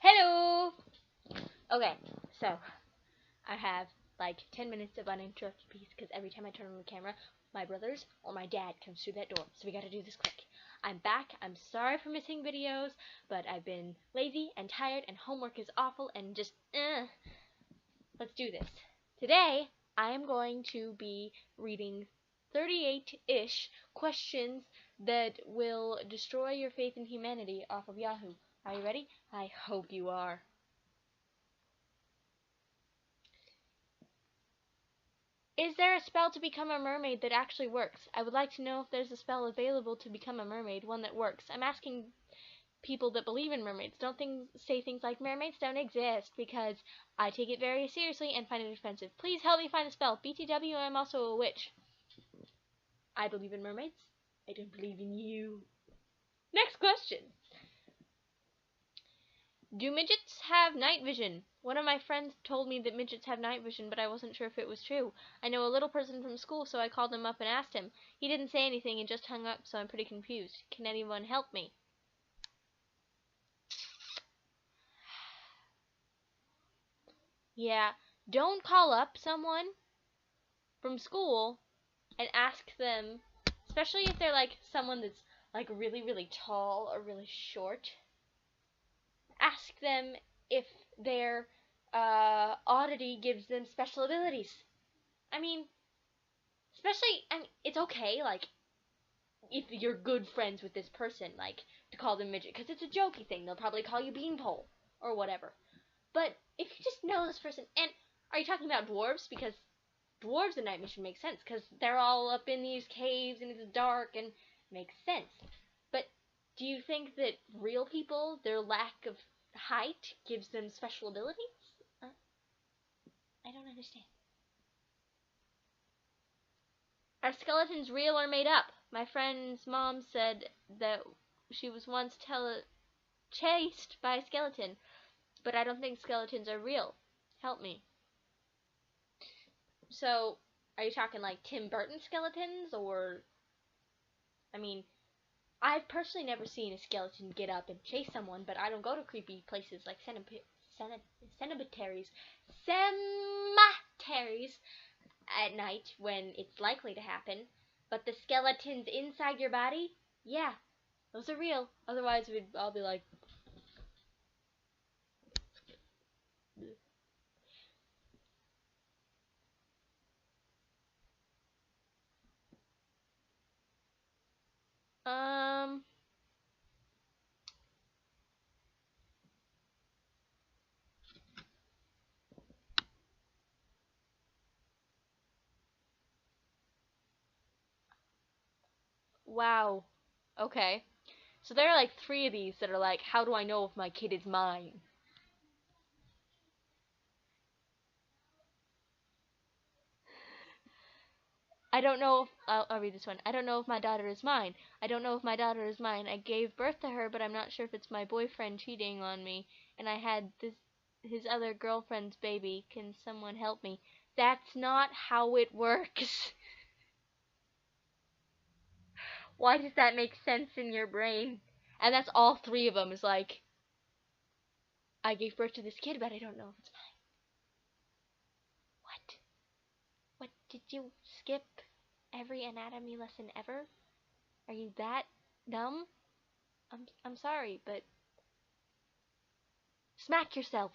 Hello! Okay, so I have like 10 minutes of uninterrupted peace because every time I turn on the camera, my brothers or my dad comes through that door. So we gotta do this quick. I'm back. I'm sorry for missing videos, but I've been lazy and tired and homework is awful and just, let's do this. Today, I am going to be reading 38-ish questions that will destroy your faith in humanity off of Yahoo. Are you ready? I hope you are. Is there a spell to become a mermaid that actually works? I would like to know if there's a spell available to become a mermaid, one that works. I'm asking people that believe in mermaids. Don't say things like mermaids don't exist, because I take it very seriously and find it offensive. Please help me find a spell. BTW, I'm also a witch. I believe in mermaids. I don't believe in you. Next question. Do midgets have night vision? One of my friends told me that midgets have night vision, but I wasn't sure if it was true. I know a little person from school, so I called him up and asked him. He didn't say anything and just hung up, so I'm pretty confused. Can anyone help me? Yeah, don't call up someone from school and ask them, especially if they're like someone that's like really, really tall or really short. Ask them if their oddity gives them special abilities. I mean, it's okay, like, if you're good friends with this person, like, to call them midget, because it's a jokey thing. They'll probably call you beanpole or whatever. But if you just know this person, and are you talking about dwarves? Because dwarves in night mission makes sense, because they're all up in these caves and it's dark and makes sense. But do you think that real people, their lack of height gives them special abilities? I don't understand. Are skeletons real or made up? My friend's mom said that she was once chased by a skeleton, but I don't think skeletons are real. Help me. So, are you talking like Tim Burton skeletons, or, I mean, I've personally never seen a skeleton get up and chase someone, but I don't go to creepy places like cemeteries at night when it's likely to happen. But the skeletons inside your body, yeah, those are real. Otherwise, we'd all be like, um, wow. Okay. So there are like 3 of these that are like, how do I know if my kid is mine? I don't know if I'll read this one. I don't know if my daughter is mine. I don't know if my daughter is mine. I gave birth to her, but I'm not sure if it's my boyfriend cheating on me, and I had his other girlfriend's baby. Can someone help me? That's not how it works. Why does that make sense in your brain? And that's all 3 of them is like, I gave birth to this kid, but I don't know if it's mine. What? What, did you skip every anatomy lesson ever? Are you that dumb? I'm sorry, but smack yourself.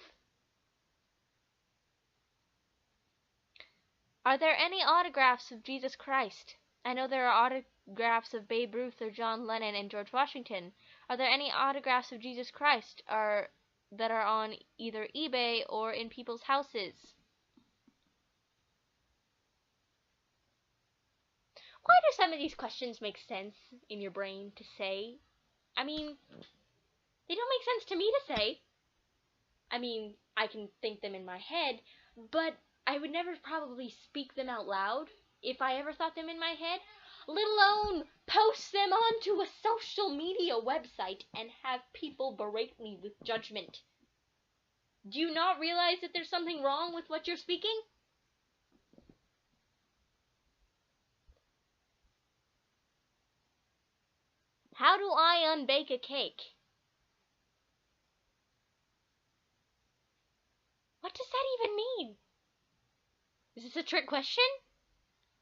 Are there any autographs of Jesus Christ? I know there are autographs of Babe Ruth or John Lennon and George Washington. Are there any autographs of Jesus Christ that are on either eBay or in people's houses? Why do some of these questions make sense in your brain to say? I mean, they don't make sense to me to say. I mean, I can think them in my head, but I would never probably speak them out loud if I ever thought them in my head, let alone post them onto a social media website and have people berate me with judgment. Do you not realize that there's something wrong with what you're speaking? How do I unbake a cake? What does that even mean? Is this a trick question?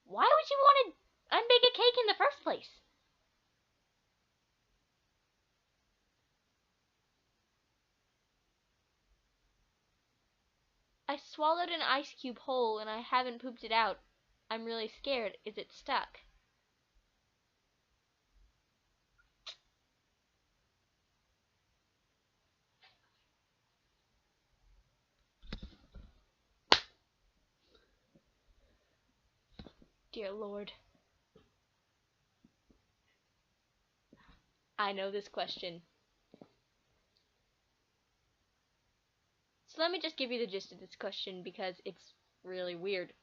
Why would you want to unbake a cake in the first place? I swallowed an ice cube whole and I haven't pooped it out. I'm really scared. Is it stuck? Dear Lord. I know this question. So let me just give you the gist of this question because it's really weird.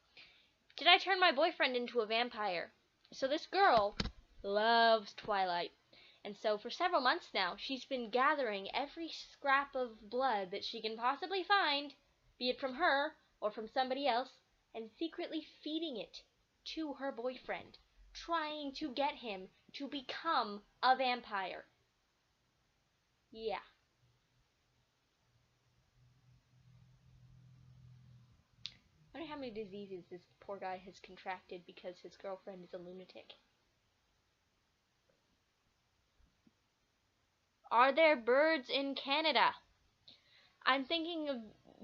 Did I turn my boyfriend into a vampire? So this girl loves Twilight. And so for several months now, she's been gathering every scrap of blood that she can possibly find, be it from her or from somebody else, and secretly feeding it to her boyfriend, trying to get him to become a vampire. Yeah. I wonder how many diseases this poor guy has contracted because his girlfriend is a lunatic. Are there birds in Canada? I'm thinking of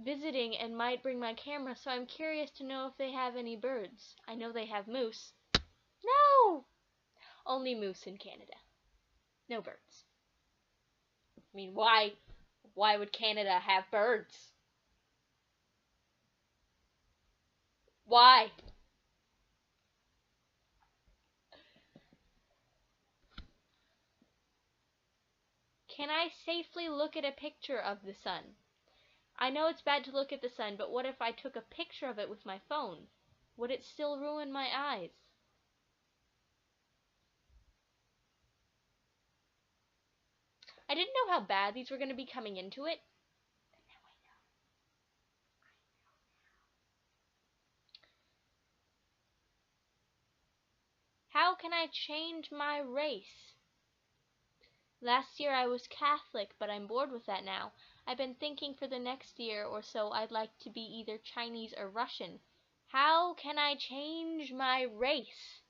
visiting and might bring my camera, so I'm curious to know if they have any birds. I know they have moose. No! Only moose in Canada. No birds. I mean, why would Canada have birds? Why? Can I safely look at a picture of the sun? I know it's bad to look at the sun, but what if I took a picture of it with my phone? Would it still ruin my eyes? I didn't know how bad these were going to be coming into it. But now I know. How can I change my race? Last year I was Catholic, but I'm bored with that now. I've been thinking for the next year or so I'd like to be either Chinese or Russian. How can I change my race?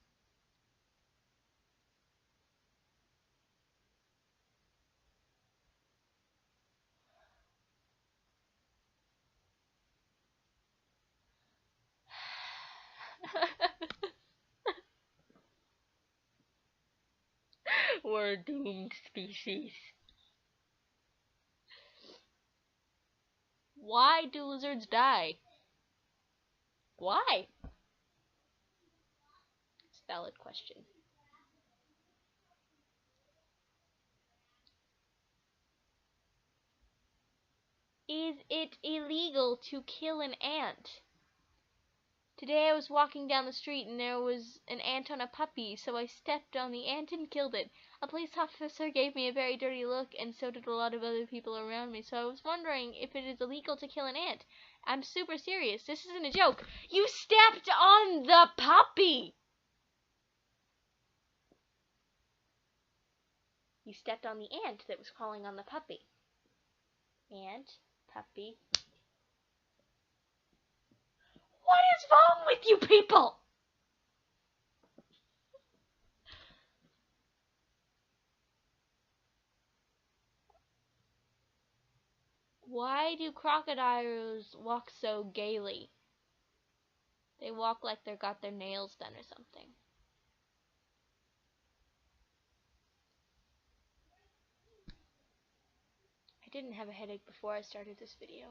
We're a doomed species. Why do lizards die? Why? It's a valid question. Is it illegal to kill an ant? Today I was walking down the street and there was an ant on a puppy, so I stepped on the ant and killed it. A police officer gave me a very dirty look, and so did a lot of other people around me, so I was wondering if it is illegal to kill an ant. I'm super serious. This isn't a joke. You stepped on the puppy! You stepped on the ant that was crawling on the puppy. Ant, puppy. What is wrong with you people? Why do crocodiles walk so gaily? They walk like they got their nails done or something. I didn't have a headache before I started this video.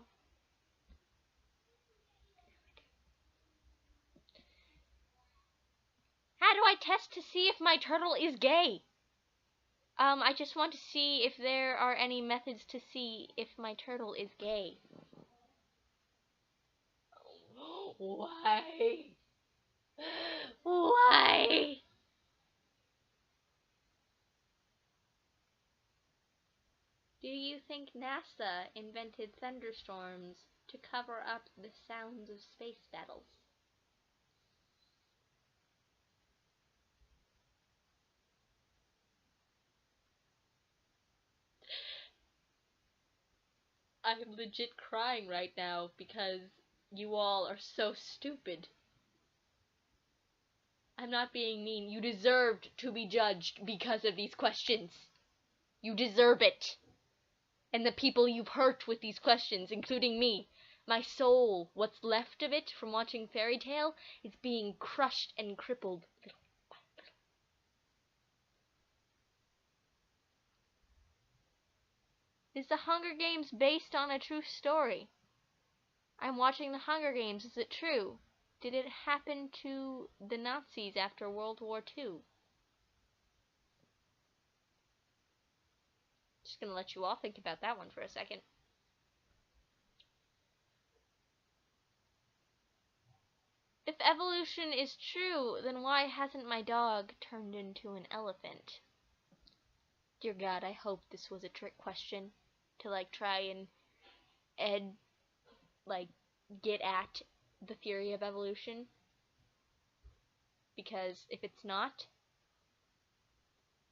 How do I test to see if my turtle is gay? I just want to see if there are any methods to see if my turtle is gay. Why? Why? Do you think NASA invented thunderstorms to cover up the sounds of space battles? I'm legit crying right now because you all are so stupid. I'm not being mean. You deserved to be judged because of these questions. You deserve it. And the people you've hurt with these questions, including me. My soul, what's left of it from watching Fairy Tale, is being crushed and crippled little by little. Is the Hunger Games based on a true story? I'm watching the Hunger Games. Is it true? Did it happen to the Nazis after World War II? Just gonna let you all think about that one for a second. If evolution is true, then why hasn't my dog turned into an elephant? Dear God, I hope this was a trick question to try and get at the theory of evolution. Because if it's not,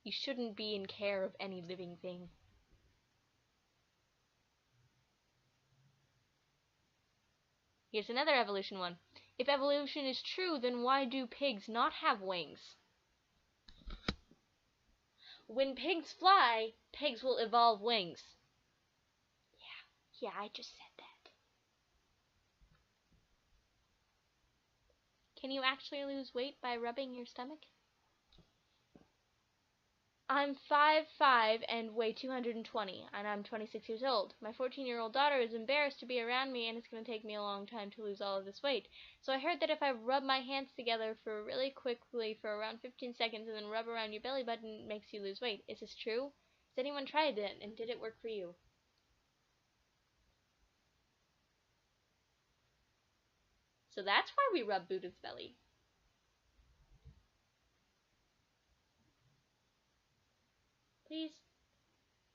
you shouldn't be in care of any living thing. Here's another evolution one. If evolution is true, then why do pigs not have wings? When pigs fly, pigs will evolve wings. Yeah, I just said that. Can you actually lose weight by rubbing your stomach? I'm 5'5" and weigh 220, and I'm 26 years old. My 14-year-old daughter is embarrassed to be around me, and it's going to take me a long time to lose all of this weight. So I heard that if I rub my hands together for really quickly for around 15 seconds and then rub around your belly button, it makes you lose weight. Is this true? Has anyone tried it, and did it work for you? So that's why we rub Buddha's belly.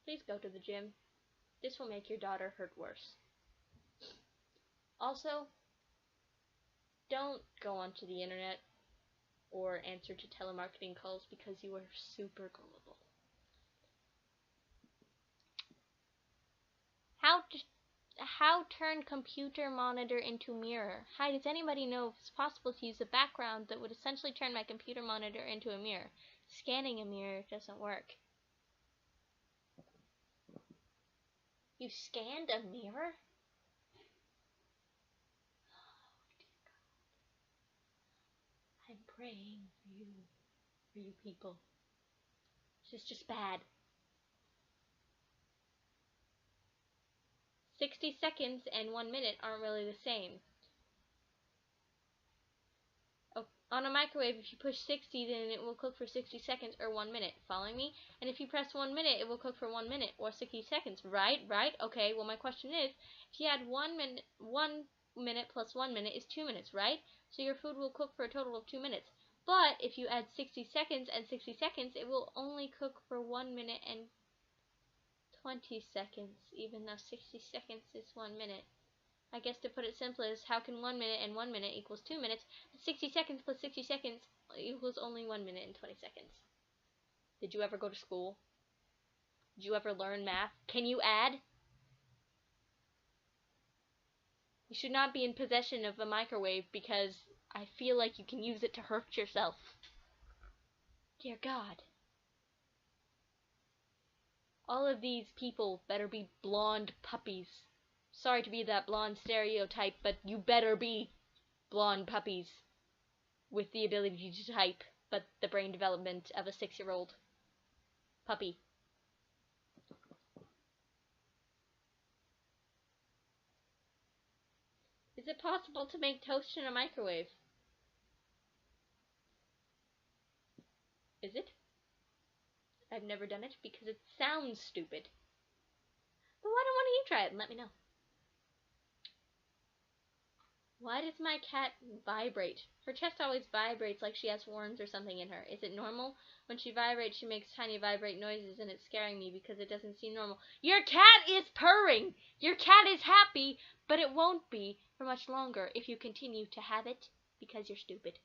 Please go to the gym. This will make your daughter hurt worse. Also, don't go onto the internet or answer to telemarketing calls because you are super gullible. How turn computer monitor into mirror? Hi, does anybody know if it's possible to use a background that would essentially turn my computer monitor into a mirror? Scanning a mirror doesn't work. You scanned a mirror? I'm praying for you people. This is just bad. 60 seconds and 1 minute aren't really the same. On a microwave, if you push 60, then it will cook for 60 seconds or 1 minute. Following me? And if you press 1 minute, it will cook for 1 minute or 60 seconds. Right? Okay, well my question is, if you add 1 minute plus 1 minute is 2 minutes, right? So your food will cook for a total of 2 minutes. But if you add 60 seconds and 60 seconds, it will only cook for 1 minute and 20 seconds, even though 60 seconds is 1 minute. I guess to put it simply is, how can 1 minute and 1 minute equals 2 minutes, but 60 seconds plus 60 seconds equals only 1 minute and 20 seconds. Did you ever go to school? Did you ever learn math? Can you add? You should not be in possession of a microwave because I feel like you can use it to hurt yourself. Dear God. All of these people better be blonde puppies. Sorry to be that blonde stereotype, but you better be blonde puppies with the ability to type, but the brain development of a 6-year-old puppy. Is it possible to make toast in a microwave? Is it? I've never done it because it sounds stupid. But why don't one of you try it and let me know? Why does my cat vibrate? Her chest always vibrates like she has horns or something in her. Is it normal? When she vibrates, she makes tiny vibrate noises, and it's scaring me because it doesn't seem normal. Your cat is purring! Your cat is happy, but it won't be for much longer if you continue to have it because you're stupid.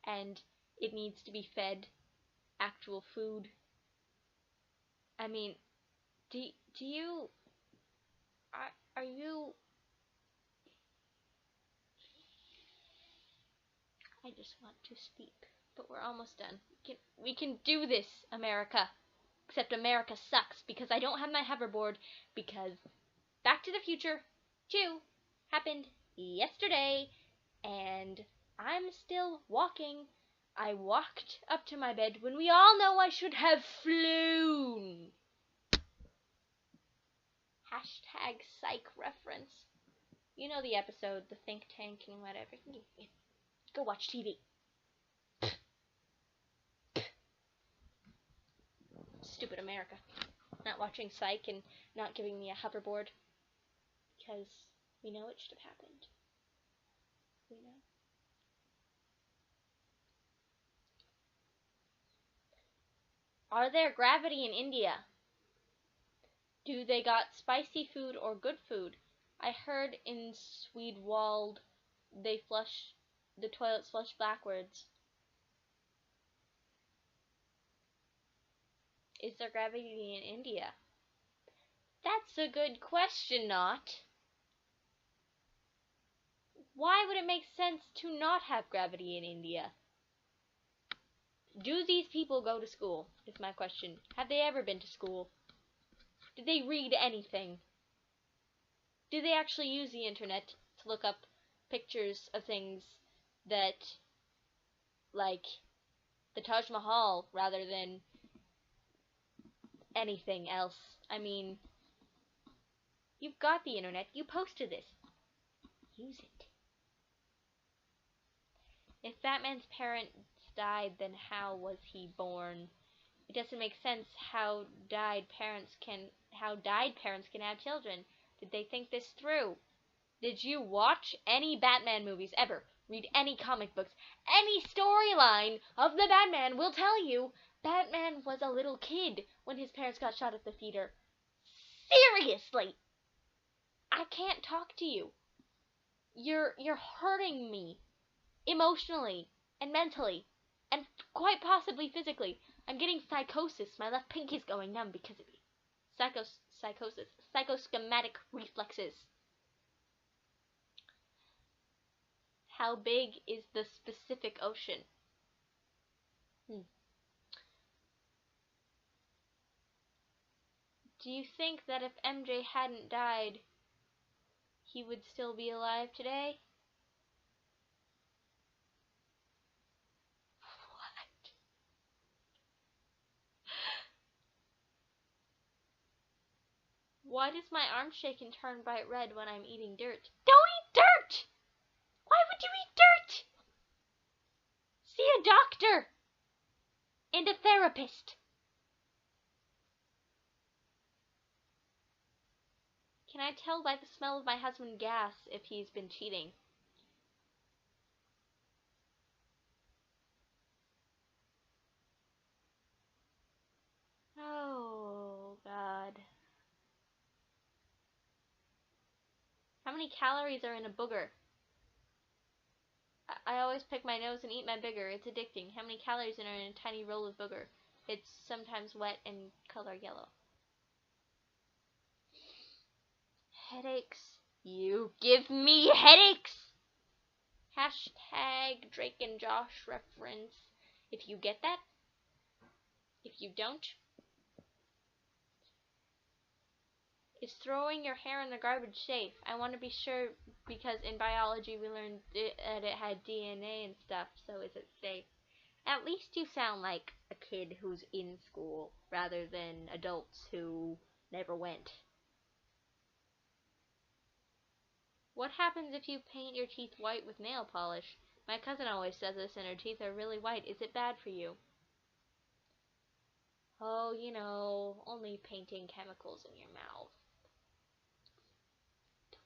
And it needs to be fed actual food. I mean, do you... Are you... I just want to speak, but we're almost done. We can do this, America. Except America sucks because I don't have my hoverboard because Back to the Future 2 happened yesterday and I'm still walking. I walked up to my bed when we all know I should have flown. Hashtag psych reference. You know the episode, the think tank and whatever. Go watch TV. Stupid America. Not watching Psych and not giving me a hoverboard. Because we know it should have happened. We know. Are there gravity in India? Do they got spicy food or good food? I heard in Swedewald they flush the toilets flush backwards. Is there gravity in India? That's a good question, Not. Why would it make sense to not have gravity in India? Do these people go to school? Is my question. Have they ever been to school? Did they read anything? Do they actually use the internet to look up pictures of things that, like, the Taj Mahal rather than anything else? I mean, you've got the internet. You posted this. Use it. If Batman's parents died, then how was he born? It doesn't make sense how died parents can have children. Did they think this through? Did you watch any Batman movies ever? Read any comic books? Any storyline of the Batman will tell you Batman was a little kid when his parents got shot at the theater. Seriously! I can't talk to you. You're hurting me. Emotionally and mentally and quite possibly physically. I'm getting psychosis. My left pinky's going numb because of it. Psychosis. Psychoschematic reflexes. How big is the specific ocean? Do you think that if MJ hadn't died, he would still be alive today? What? Why does my arm shake and turn bright red when I'm eating dirt? Don't eat dirt! Why would you eat dirt? See a doctor and a therapist. Can I tell by the smell of my husband's gas if he's been cheating? Oh, God. How many calories are in a booger? I always pick my nose and eat my booger. It's addicting. How many calories are in a tiny roll of booger? It's sometimes wet and color yellow. Headaches. You give me headaches! Hashtag Drake and Josh reference. If you get that. If you don't. Is throwing your hair in the garbage safe? I want to be sure because in biology we learned that it had DNA and stuff, so is it safe? At least you sound like a kid who's in school rather than adults who never went. What happens if you paint your teeth white with nail polish? My cousin always says this and her teeth are really white. Is it bad for you? Oh, you know, only painting chemicals in your mouth.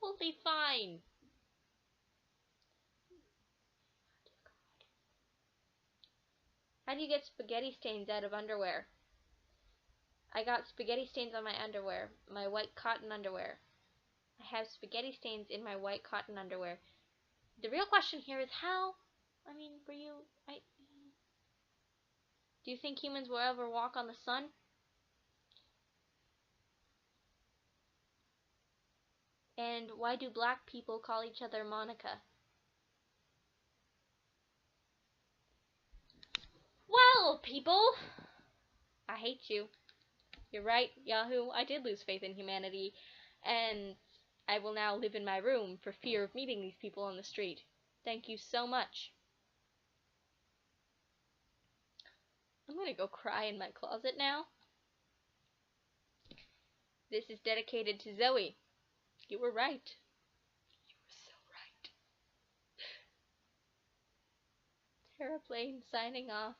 Totally fine. How do you get spaghetti stains out of underwear? I got spaghetti stains on my underwear, my white cotton underwear. I have spaghetti stains in my white cotton underwear. The real question here is how? I mean, do you think humans will ever walk on the sun? And why do black people call each other Monica? Well, people, I hate you. You're right, Yahoo, I did lose faith in humanity, and I will now live in my room for fear of meeting these people on the street. Thank you so much. I'm gonna go cry in my closet now. This is dedicated to Zoe. You were right. You were so right. Terraplane signing off.